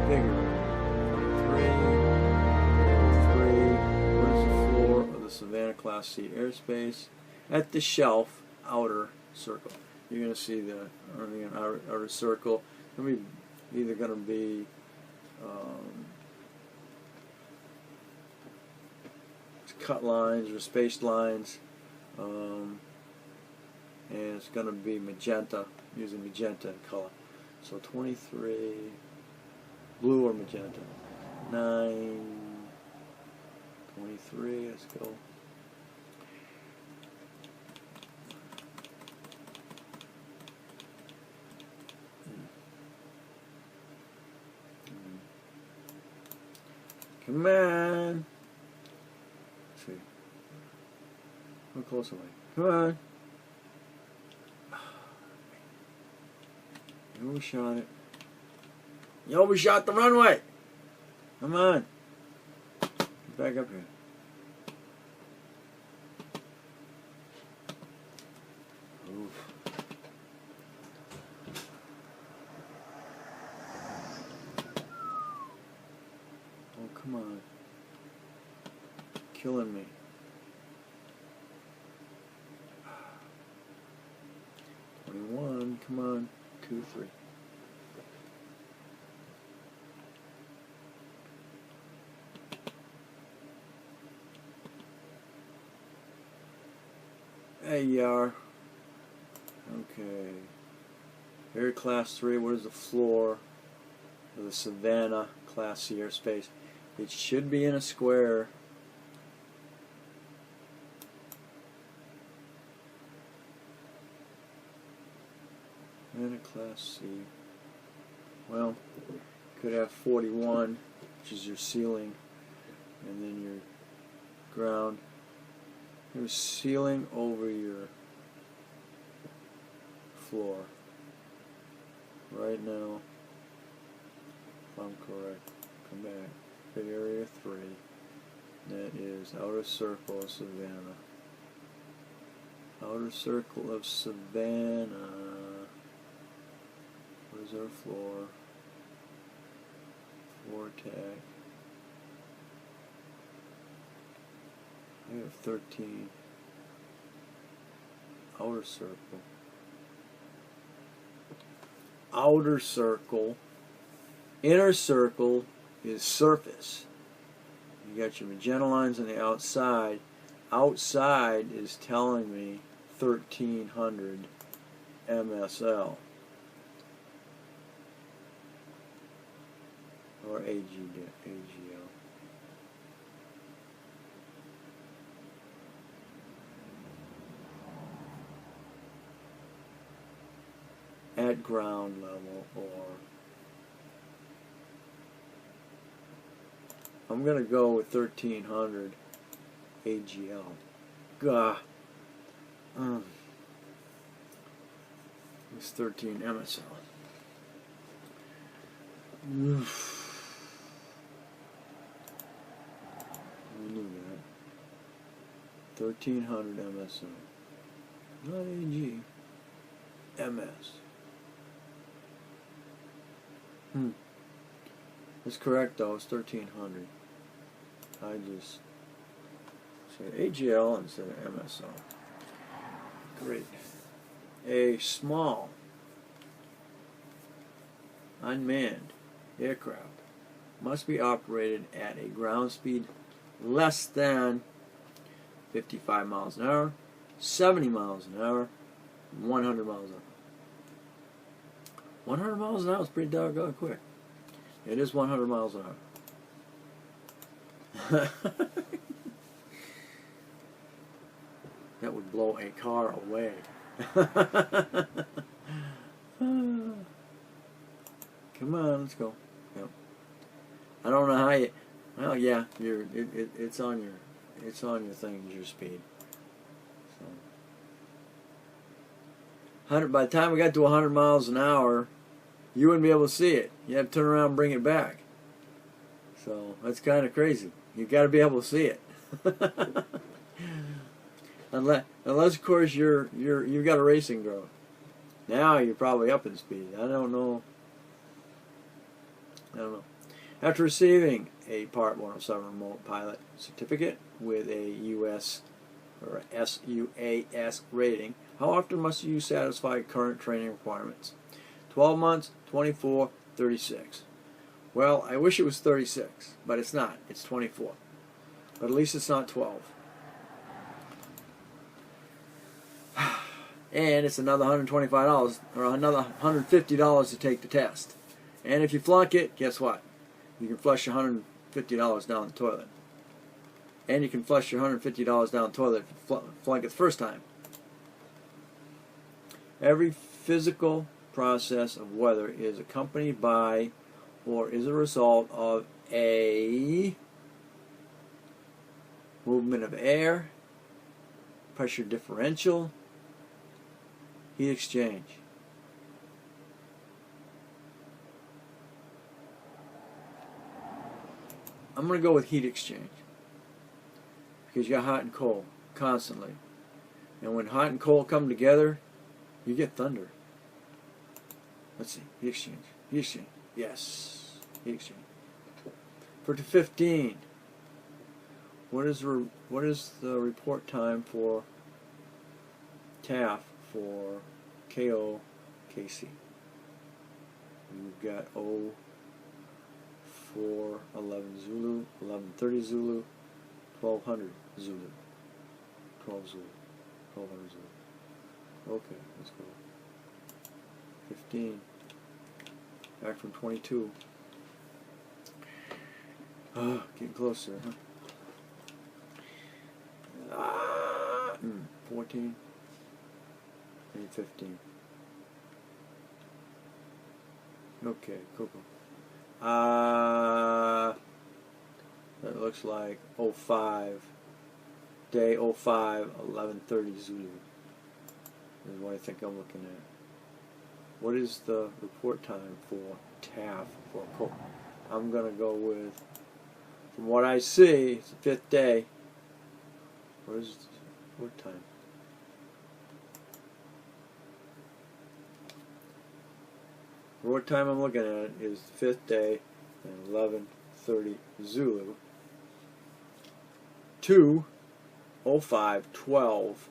bigger. 23. What is the floor of the Savannah Class C airspace? At the shelf, outer circle. You're going to see the outer circle. It's either going to be cut lines or spaced lines, and it's going to be magenta, using magenta color. So 23, blue or magenta. 9, 23, let's go. Come on. Let's see. How close am I? Come on. You overshot it. You overshot the runway. Come on. Get back up here. Oof. Oh, come on. Killing me. Come on. 2, 3. There you are. Okay. Air Class 3, what is the floor of the Savannah Class C airspace? It should be in a square. And a Class C. Well, could have 41, which is your ceiling, and then your ground. Your ceiling over your floor. Right now, if I'm correct, come back. Hit area 3. That is outer circle of Savannah. Outer circle of Savannah. Where's our floor? Floor tag. I have 13. Outer circle. Outer circle. Inner circle is surface. You got your magenta lines on the outside. Outside is telling me 1300 MSL. Or AGL. At ground level, or I'm going to go with 1300 AGL. Gah. It's 13 MSL. Oof. I knew that. 1300 MSL. Not AG. MS. It's correct though, it's 1300. I just said AGL instead of MSL. Great. A small unmanned aircraft must be operated at a ground speed less than 55 miles an hour, 70 miles an hour, 100 miles an hour. 100 miles an hour is pretty doggone quick. It is 100 miles an hour. That would blow a car away. Come on, let's go. Yep. I don't know how you. Well, yeah, it's on your thing, your speed. So, by the time we got to 100 miles an hour, you wouldn't be able to see it. You have to turn around and bring it back. So that's kind of crazy. You got to be able to see it. unless of course you've got a racing drone. Now you're probably up in speed. I don't know. After receiving a Part 107 remote pilot certificate with a US or SUAS rating, how often must you satisfy current training requirements? 12 months, 24, 36. Well, I wish it was 36, but it's not. It's 24. But at least it's not 12. And it's another $125 or another $150 to take the test. And if you flunk it, guess what? You can flush your $150 down the toilet. And you can flush your $150 down the toilet if you flunk it the first time. Every physical process of weather is accompanied by or is a result of a movement of air, pressure differential, heat exchange. I'm going to go with heat exchange because you got hot and cold constantly. And when hot and cold come together, you get thunder. Let's see. Heat exchange. Heat exchange. Yes. Heat exchange. For 15. What is the report time for TAF for KOKC? We've got 0411 Zulu, 1130 Zulu, 1200 Zulu, 12 Zulu, 1200 Zulu. Okay, let's go. 15. Back from 22. Getting closer, huh? 14 and 15. Okay, cool. That looks like 05. Day 05, 1130 Zulu. Is what I think I'm looking at. What is the report time for TAF for cold? I'm gonna go with, from what I see, it's the 5th day. What is the report time? What time I'm looking at is the 5th day and 11:30 Zulu to 05:12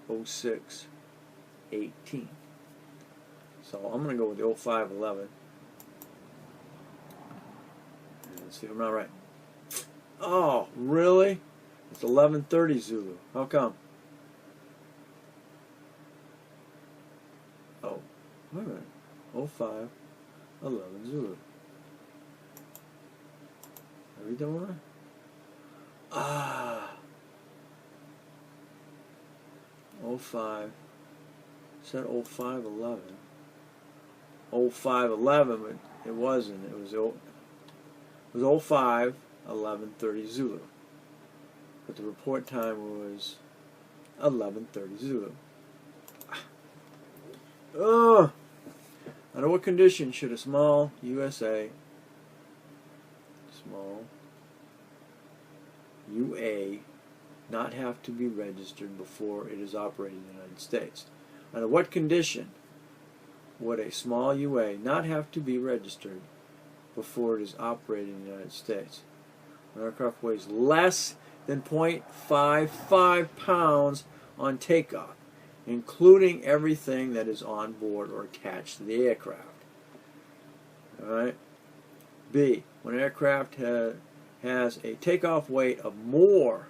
06:18. So I'm going to go with the 05:11. Let's see if I'm not right. Oh, really? It's 11:30 Zulu. How come? Oh, wait a minute. 05:11 Zulu. Did I read that one right? Ah. 05. Said 05:11. 05:11, but it wasn't. It was 05:11:30 Zulu. But the report time was 11:30 Zulu. Under what condition should a small USA, small UA, not have to be registered before it is operating in the United States? Under what condition would a small UA not have to be registered before it is operating in the United States? An aircraft weighs less than 0.55 pounds on takeoff, including everything that is on board or attached to the aircraft. Alright? B. When an aircraft has a takeoff weight of more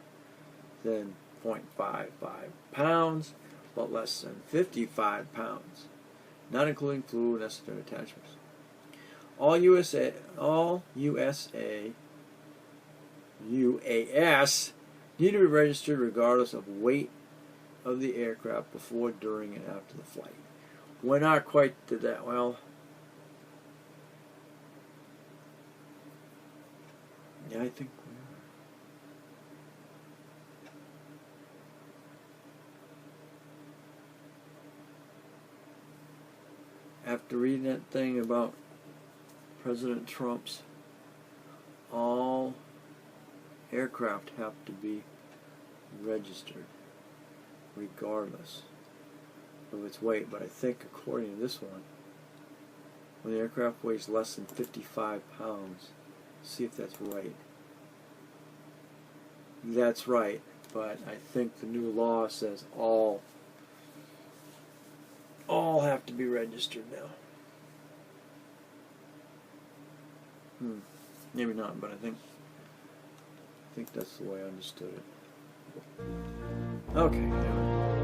than 0.55 pounds, but less than 55 pounds, not including fluid and necessary attachments. All UAS need to be registered regardless of weight of the aircraft before, during, and after the flight. We're not quite to that. Well, yeah, I think we are. After reading that thing about President Trump's, all aircraft have to be registered regardless of its weight, but I think according to this one, when the aircraft weighs less than 55 pounds, see if that's right. That's right, but I think the new law says all have to be registered now. Maybe not, but I think that's the way I understood it. Okay, anyway.